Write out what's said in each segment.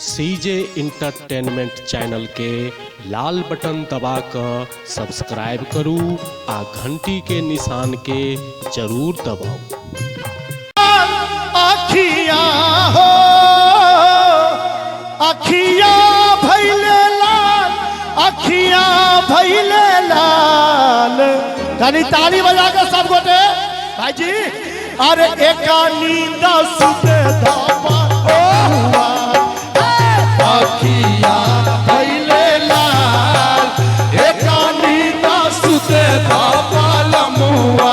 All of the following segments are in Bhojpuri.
सीजे इंटरटेनमेंट चैनल के लाल बटन दबा कर सब्सक्राइब करू आ घंटी के निशान के जरूर दबाओ। अखियां हो अखियां भइले लाल, अखियां भइले लाल। कनी ताली बजा के सब गोटे भाई जी। अरे एक नींद सुते धापा अखियां भइले लाल, एक नींद सुते धापा लमुआ।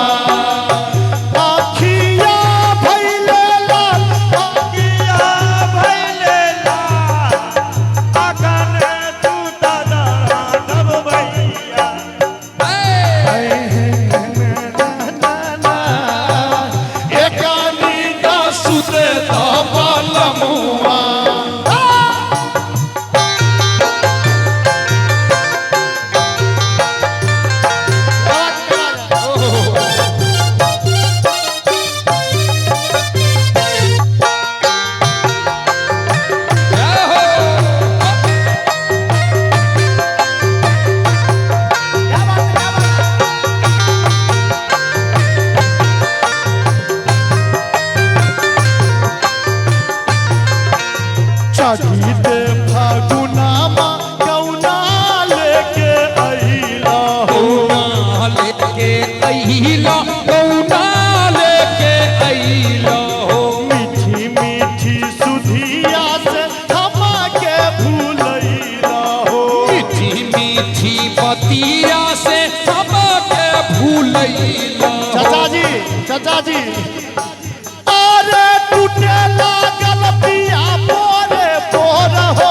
चढ़ीते फागुनामा कौना लेके अइला हो, लेके अइला कौना लेके अइला हो। मीठी मीठी सुधिया से हमके भूलैला हो, मीठी मीठी बतिया से हमके भूलैला। चाचा जी अरे टूटे लागल पिया पोरे पोर हो,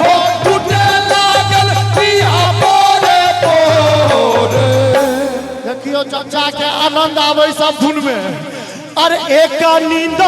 हो टूटे लागल पिया पोरे पोर। देखियो चाचा के आनंद आवे सब धुन में। अरे एक नींद